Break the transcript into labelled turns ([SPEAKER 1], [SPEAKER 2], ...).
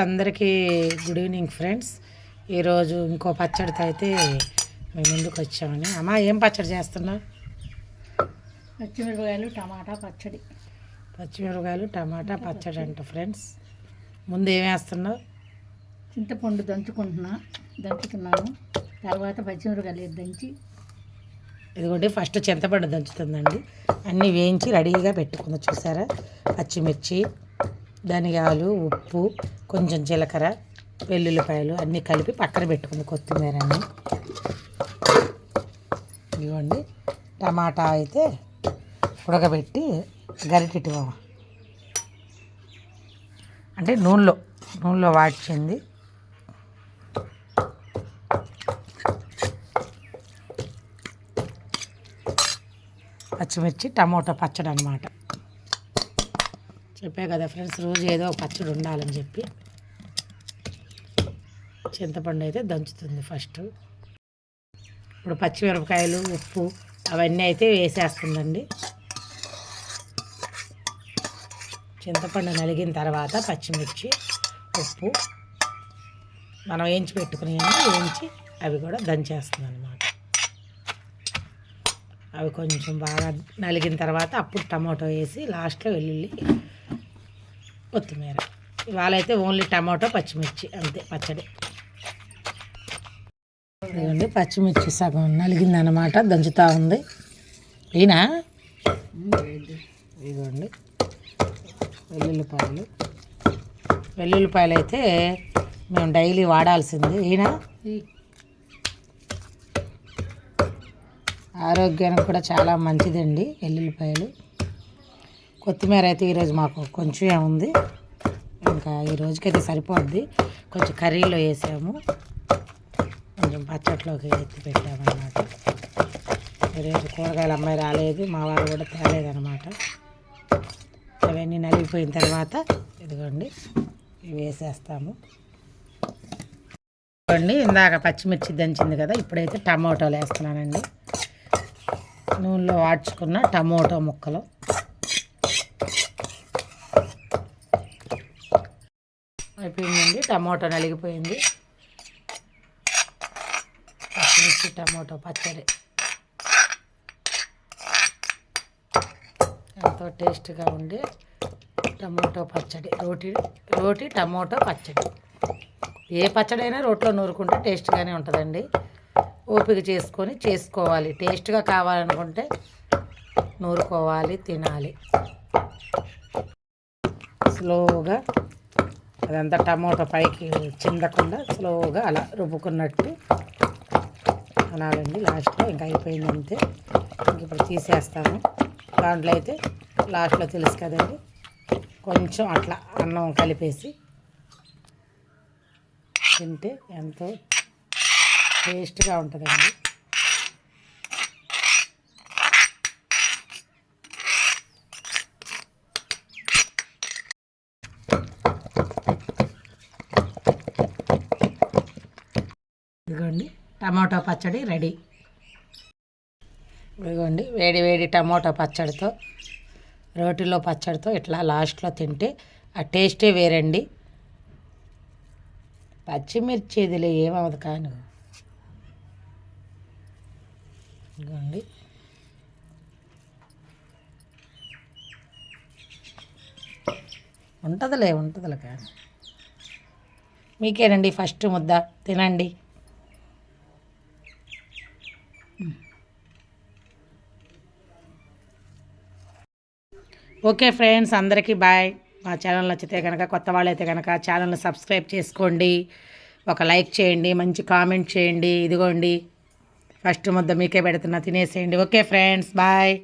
[SPEAKER 1] అందరికీ good evening friends. ఈరోజు ఇంకో పచ్చడితో అయితే మేము ముందుకు వచ్చామని. అమ్మ ఏం పచ్చడి చేస్తున్నావు?
[SPEAKER 2] పచ్చిమిరపకాయలు టమాటా పచ్చడి.
[SPEAKER 1] పచ్చిమిరపకాయలు టమాటా పచ్చడి అంట ఫ్రెండ్స్. ముందు ఏం వేస్తున్నావు?
[SPEAKER 2] చింతపండు దంచుతున్నాను. తర్వాత పచ్చిమిరపకాయలు దంచి
[SPEAKER 1] ఇదిగోండి ఫస్ట్ చింతపండు దంచుతుందండి. అన్నీ వేయించి రెడీగా పెట్టుకుంది. చూసారా? పచ్చిమిర్చి, ధనియాలు, ఉప్పు, కొంచెం జీలకర్ర, వెల్లుల్లిపాయలు అన్నీ కలిపి పక్కన పెట్టుకుంది. కొత్తిమీర అన్నీ. ఇదిగోండి టమాటా అయితే ఉడకబెట్టి గరిటెట్టి అంటే నూనెలో వాడ్చింది. పచ్చిమిర్చి టమోటా పచ్చడి అన్నమాట. చెప్పే కదా ఫ్రెండ్స్, రోజు ఏదో ఒక పచ్చడి ఉండాలని చెప్పి. చింతపండు అయితే దంచుతుంది ఫస్ట్. ఇప్పుడు పచ్చిమిరపకాయలు, ఉప్పు అవన్నీ అయితే వేసేస్తుందండి. చింతపండు నలిగిన తర్వాత పచ్చిమిర్చి, ఉప్పు మనం వేయించి వేయించి అవి కూడా దంచేస్తుంది అన్నమాట. అవి కొంచెం బాగా నలిగిన తర్వాత అప్పుడు టమాటో వేసి లాస్ట్లో వెల్లుల్లి, కొత్తిమీర. ఇవాళ అయితే ఓన్లీ టమాటో పచ్చిమిర్చి అంతే పచ్చడి. ఇదిగోండి పచ్చిమిర్చి సగం నలిగిందనమాట, దంచుతూ ఉంది. ఈయనా ఇదిగోండి వెల్లుల్లిపాయలు అయితే మేము డైలీ వాడాల్సింది. ఈయన ఆరోగ్యానికి కూడా చాలా మంచిదండి వెల్లుల్లిపాయలు. కొత్తిమీర అయితే ఈరోజు మాకు కొంచెమే ఉంది, ఇంకా ఈ రోజుకైతే సరిపోద్ది. కొంచెం కర్రీలో వేసాము, కొంచెం పచ్చట్లోకి ఎత్తి పెట్టామన్నమాట. ఈరోజు కూరగాయలు అమ్మాయి రాలేదు, మా వారు కూడా తేలేదన్నమాట. అవన్నీ నలిగిపోయిన తర్వాత ఇదిగోండి ఇవి వేసేస్తాము. ఇదిగోండి ఇందాక పచ్చిమిర్చి దంచింది కదా, ఇప్పుడైతే టమోటాలు వేస్తున్నానండి. నూనెలో వాడ్చుకున్న టమోటో ముక్కలు. అయిపోయిందండి, టమోటో నలిగిపోయింది. పచ్చిమిర్చి టమోటో పచ్చడి ఎంతో టేస్ట్గా ఉండే టమోటో పచ్చడి. రోటి టమోటో పచ్చడి. ఏ పచ్చడి అయినా రోట్లో నూరుకుంటే టేస్ట్గానే ఉంటుందండి. ఓపిక చేసుకోవాలి. టేస్ట్గా కావాలనుకుంటే నూరుకోవాలి, తినాలి. స్లోగా అదంతా టమోటా పైకి చిందకుండా స్లోగా అలా రుబ్బుకున్నట్టు అనాలండి. లాస్ట్లో ఇంకా అయిపోయింది అంతే. ఇంక ఇప్పుడు తీసేస్తాము. దాంట్లో అయితే లాస్ట్లో తెలుసు కదండి, కొంచెం అట్లా అన్నం కలిపేసి తింటే ఎంతో టేస్ట్గా ఉంటుందండి. ఇదిగోండి టమాటో పచ్చడి రెడీ. ఇదిగోండి వేడి టమాటో పచ్చడితో, రోటిలో పచ్చడితో ఇట్లా లాస్ట్లో తింటే ఆ టేస్టే వేరండి. పచ్చిమిర్చి ఇదిలే ఏమవదు కాను. ఇదిగోండి ఉంటుందిలే కానీ మీకేనండి ఫస్ట్ ముద్ద తినండి. ఓకే ఫ్రెండ్స్, అందరికీ బాయ్. మా ఛానల్ నచ్చితే కనుక, కొత్త వాళ్ళైతే కనుక ఛానల్ని సబ్స్క్రైబ్ చేసుకోండి, ఒక లైక్ చేయండి, మంచి కామెంట్ చేయండి. ఇదిగోండి ఫస్ట్ ముద్ద మీకే పెడుతున్నా, తినేసేయండి. Okay friends, bye.